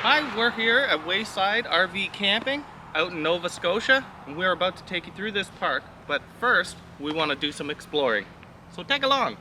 Hi, we're here at Wayside RV Camping out in Nova Scotia, and we're about to take you through this park, but first we want to do some exploring. So tag along!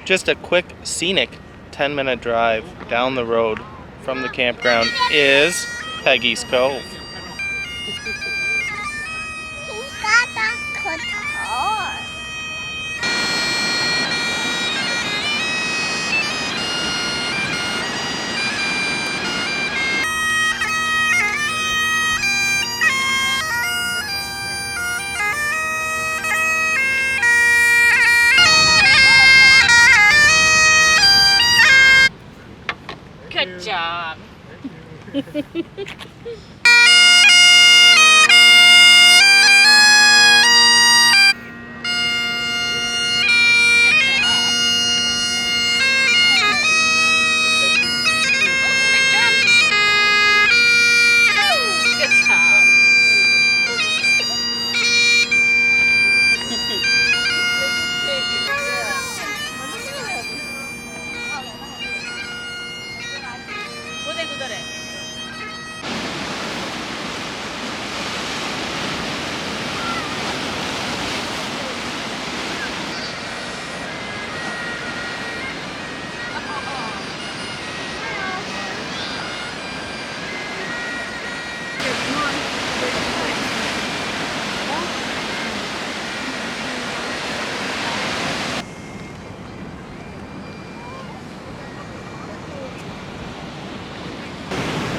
Just a quick scenic 10-minute drive down the road from the campground is Peggy's Cove. Good job.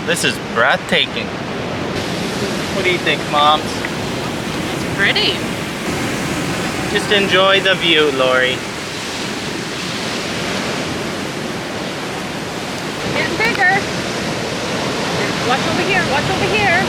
This is breathtaking. What do you think, Moms? It's pretty. Just enjoy the view, Lori. Getting bigger. Watch over here, watch over here.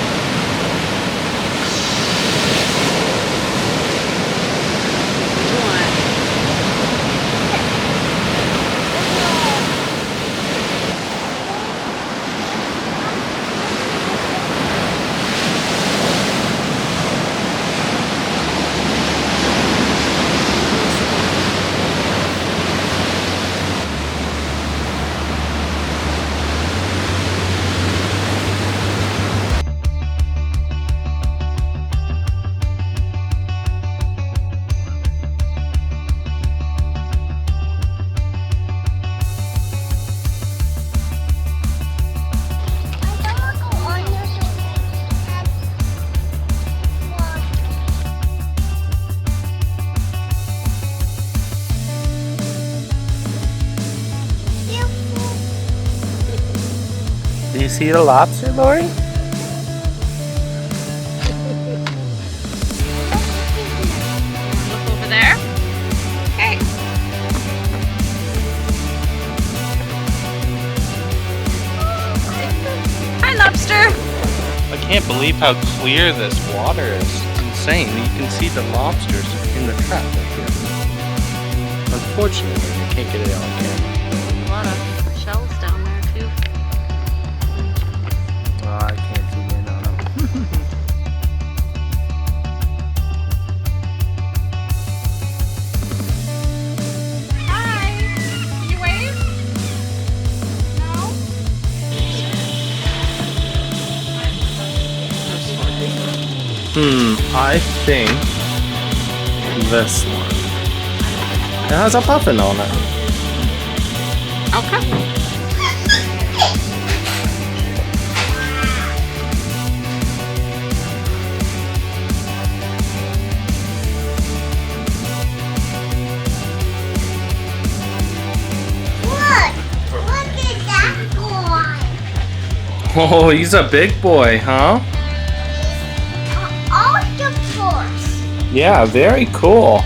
Do you see the lobster, Lori? Look over there. Okay. Hi, lobster. I can't believe how clear this water is. It's insane. You can see the lobsters in the trap right here. Unfortunately, I can't get it on camera. A lot of shells down there too. I can't zoom in on them. Hi. Can you wave? No? I think this one. It has a puffin on it. Okay. Look at that one. Oh, he's a big boy, huh? Octopus. Yeah, very cool.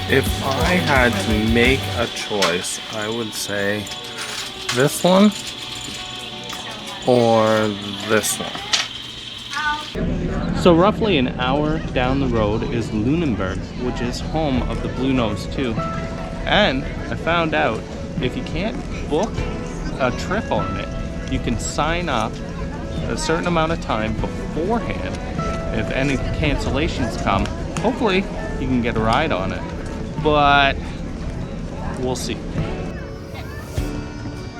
If I had to make a choice, I would say this one or this one. So roughly an hour down the road is Lunenburg, which is home of the Bluenose too. And I found out if you can't book a trip on it, you can sign up a certain amount of time beforehand. If any cancellations come, hopefully you can get a ride on it. But we'll see. We're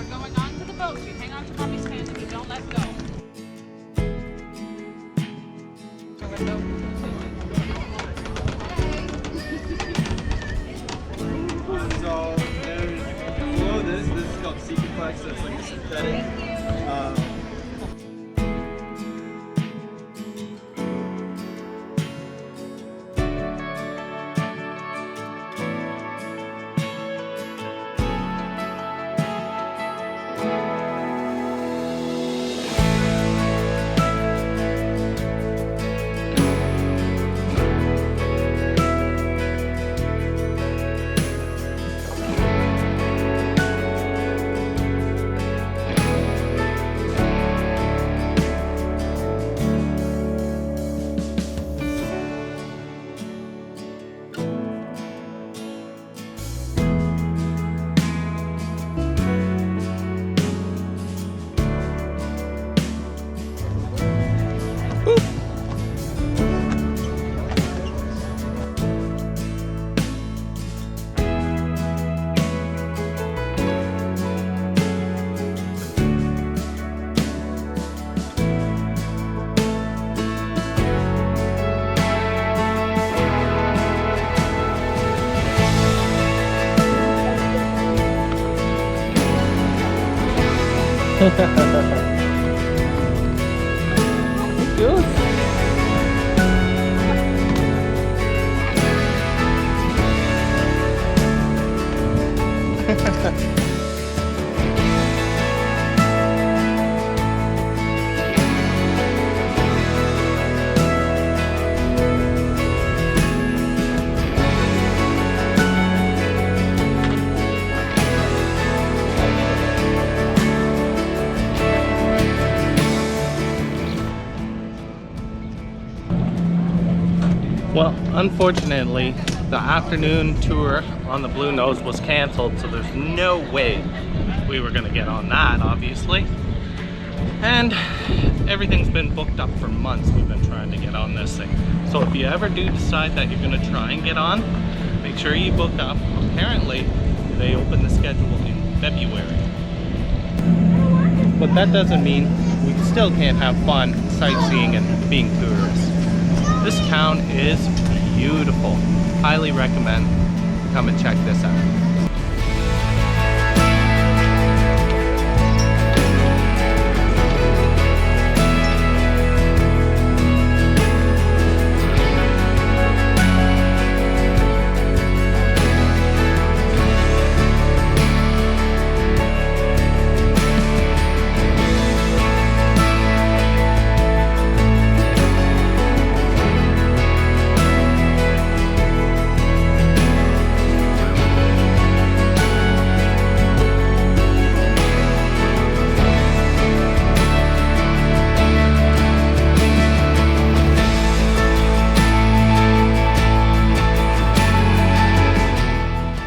going on to the boat. You hang on to mommy's hand and you don't let go. So there's below this is called Secretplex, so it's like a synthetic. Good. Well, unfortunately, the afternoon tour on the Bluenose was canceled, so there's no way we were gonna get on that, obviously. And everything's been booked up for months. We've been trying to get on this thing. So if you ever do decide that you're gonna try and get on, make sure you book up. Apparently, they open the schedule in February. But that doesn't mean we still can't have fun sightseeing and being tourists. This town is beautiful. Highly recommend come and check this out.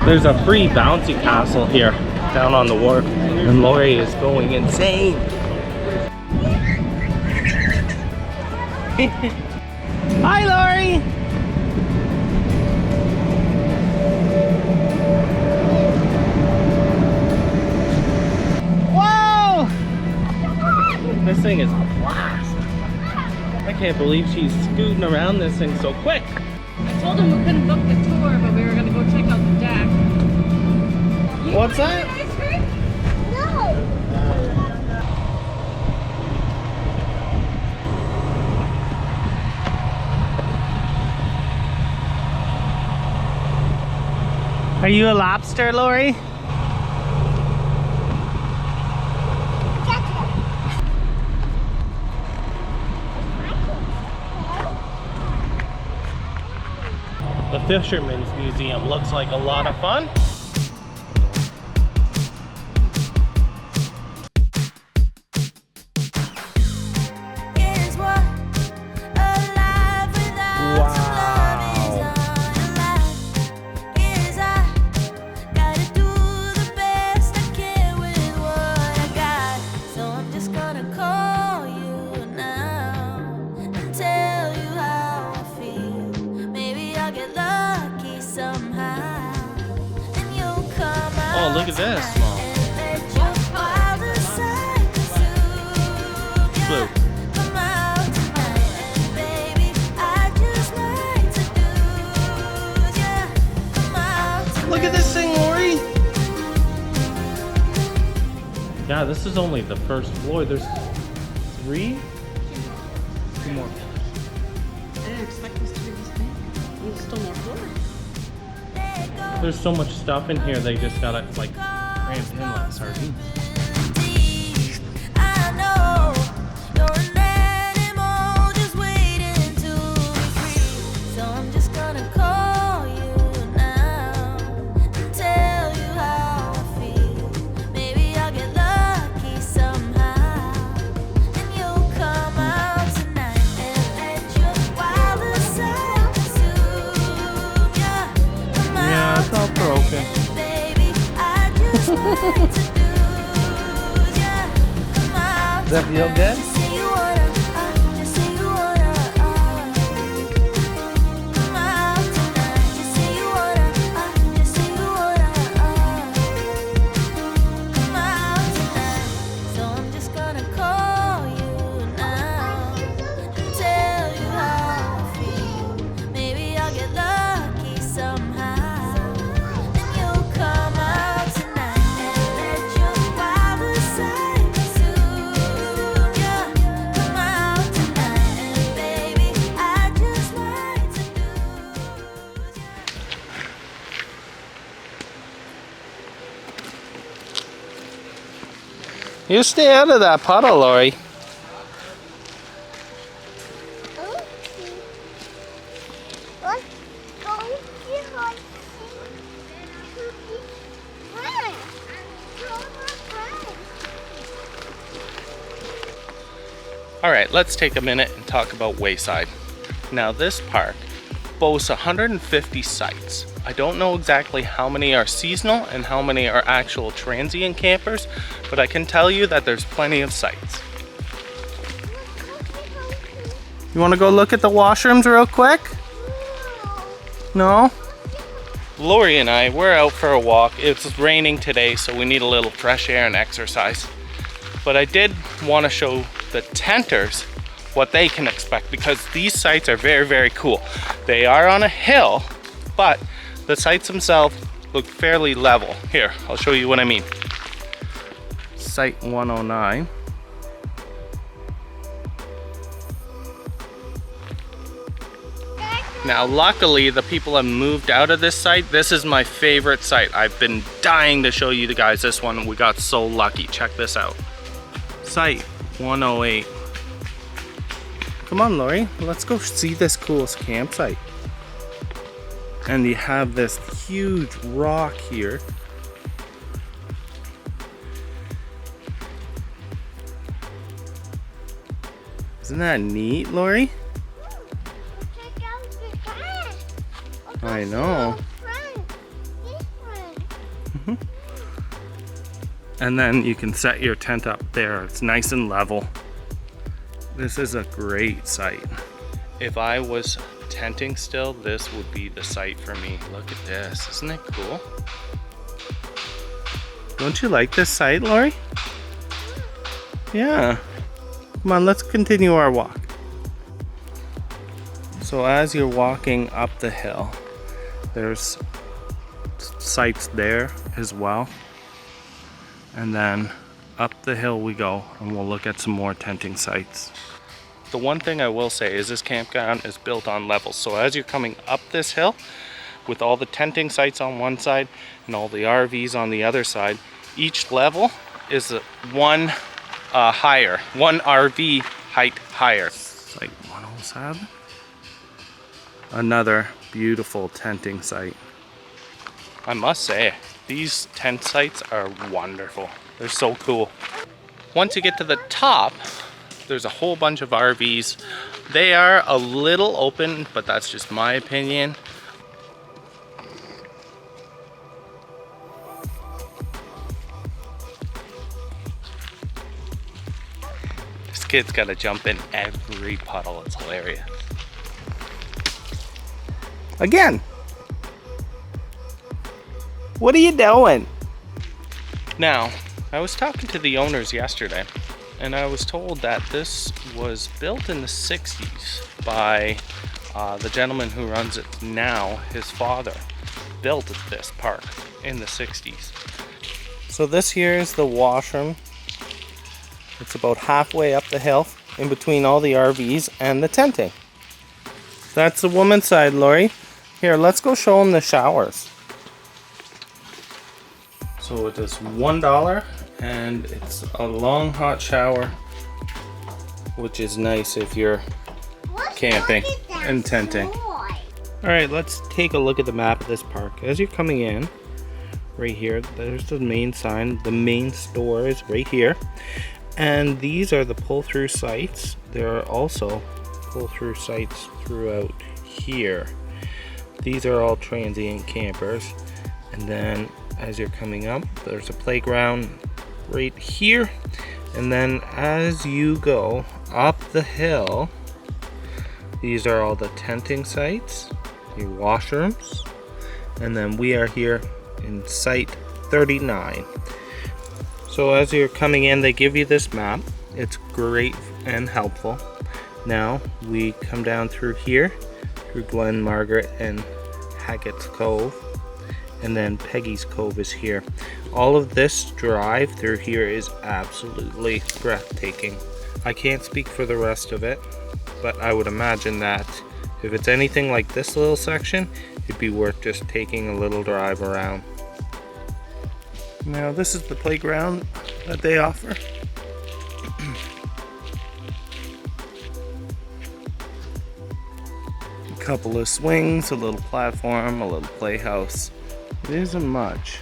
There's a free bouncy castle here down on the wharf, and Lori is going insane. Hi, Lori! Whoa! thing is a blast. I can't believe she's scooting around this thing so quick. I told him we couldn't book the tour, but we were gonna go check out the deck. What's that? No. Are you a lobster, Lori? The Fisherman's Museum looks like a lot of fun. Oh, look at this, Mom. Blue. Look at this thing, Lori. Yeah, this is only the first floor. There's 3? 2 more. I didn't expect this to be this big. There's still more floor. There's so much stuff in here, they just got it like crammed in like sardines. Yeah, it's all broken. Does that feel good? You stay out of that puddle, Lori. Alright, let's take a minute and talk about Wayside. Now this park boasts 150 sites. I don't know exactly how many are seasonal and how many are actual transient campers, but I can tell you that there's plenty of sites. You want to go look at the washrooms real quick? No? Lori and I, we're out for a walk. It's raining today, so we need a little fresh air and exercise. But I did want to show the tenters what they can expect, because these sites are very, very cool. They are on a hill, but the sites themselves look fairly level. Here, I'll show you what I mean. Site 109. Now luckily the people have moved out of this site. This is my favorite site. I've been dying to show you guys this one. We got so lucky. Check this out. Site 108. Come on, Lori, let's go see this cool campsite. And you have this huge rock here. Isn't that neat, Lori? I know. And then you can set your tent up there. It's nice and level. This is a great site. If I was tenting still, this would be the site for me. Look at this, isn't it cool? Don't you like this site, Lori? Yeah. Come on, let's continue our walk. So as you're walking up the hill, there's sites there as well. And then up the hill we go, and we'll look at some more tenting sites. The one thing I will say is this campground is built on levels. So as you're coming up this hill, with all the tenting sites on one side and all the RVs on the other side, each level is one RV height higher. Site 107. Another beautiful tenting site. I must say, these tent sites are wonderful. They're so cool. Once you get to the top, there's a whole bunch of RVs. They are a little open, but that's just my opinion. This kid's gotta jump in every puddle. It's hilarious. Again! What are you doing? Now, I was talking to the owners yesterday, and I was told that this was built in the 60s by the gentleman who runs it now. His father built this park in the 60s. So this here is the washroom. It's about halfway up the hill in between all the RVs and the tenting. That's the woman's side, Lori. Here, let's go show them the showers. So it is $1 and it's a long hot shower, which is nice if you're camping and tenting. Alright, let's take a look at the map of this park. As you're coming in, right here, there's the main sign. The main store is right here. And these are the pull-through sites. There are also pull-through sites throughout here. These are all transient campers. And then as you're coming up, there's a playground right here. And then as you go up the hill, these are all the tenting sites, your washrooms. And then we are here in site 39. So as you're coming in, they give you this map. It's great and helpful. Now we come down through here, through Glen Margaret and Hackett's Cove, and then Peggy's Cove is here. All of this drive through here is absolutely breathtaking. I can't speak for the rest of it, but I would imagine that if it's anything like this little section, it'd be worth just taking a little drive around. Now this is the playground that they offer. A couple of swings, a little platform, a little playhouse. It isn't much,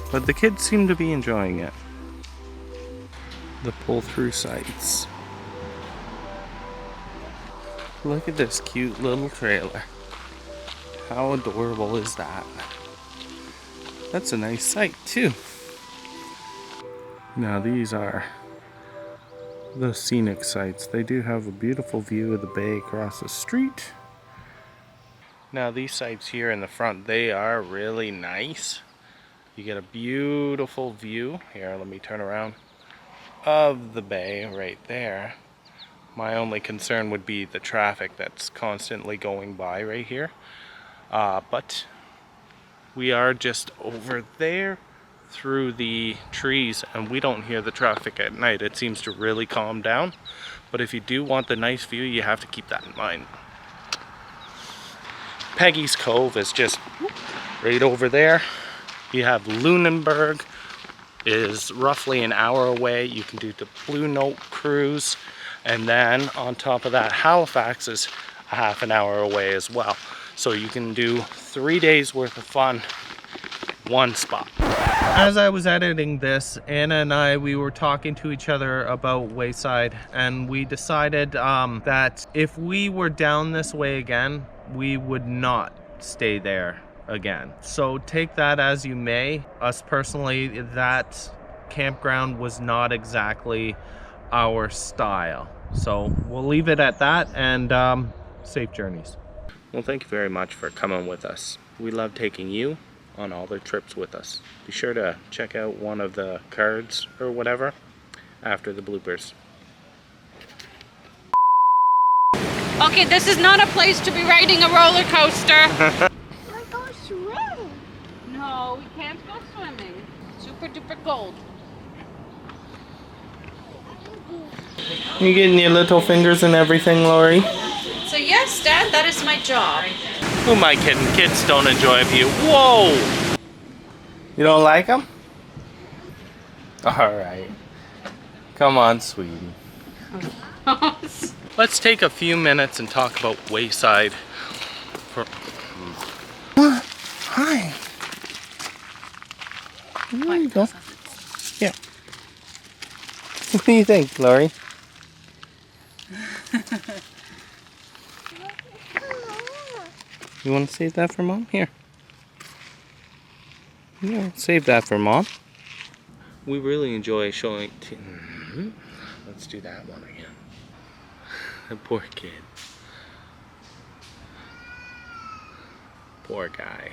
but the kids seem to be enjoying it. The pull-through sites. Look at this cute little trailer. How adorable is that? That's a nice site too. Now these are the scenic sites. They do have a beautiful view of the bay across the street. Now these sites here in the front, they are really nice. You get a beautiful view. Here, let me turn around. Of the bay right there. My only concern would be the traffic that's constantly going by right here. But we are just over there through the trees, and we don't hear the traffic at night. It seems to really calm down. But if you do want the nice view, you have to keep that in mind. Peggy's Cove is just right over there. You have Lunenburg is roughly an hour away. You can do the Bluenose cruise, and then on top of that, Halifax is a half an hour away as well. So you can do 3 days worth of fun, one spot. As I was editing this, Anna and I, we were talking to each other about Wayside, and we decided that if we were down this way again, we would not stay there again. So take that as you may. Us personally, that campground was not exactly our style. So we'll leave it at that, and safe journeys. Well, thank you very much for coming with us. We love taking you on all the trips with us. Be sure to check out one of the cards or whatever after the bloopers. Okay, this is not a place to be riding a roller coaster. Let's go swim. No, we can't go swimming. Super duper cold. You getting your little fingers and everything, Lori? So yes, Dad, that is my job. Who am I kidding? Kids don't enjoy you. Whoa! You don't like them? Alright. Come on, sweetie. Let's take a few minutes and talk about Wayside. Hi. There you go. Yeah. What do you think, Lori? You want to save that for Mom? Here. Yeah, save that for Mom. We really enjoy showing... Let's do that one again. The poor kid. Poor guy.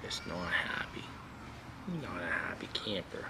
Just not happy. Not a happy camper.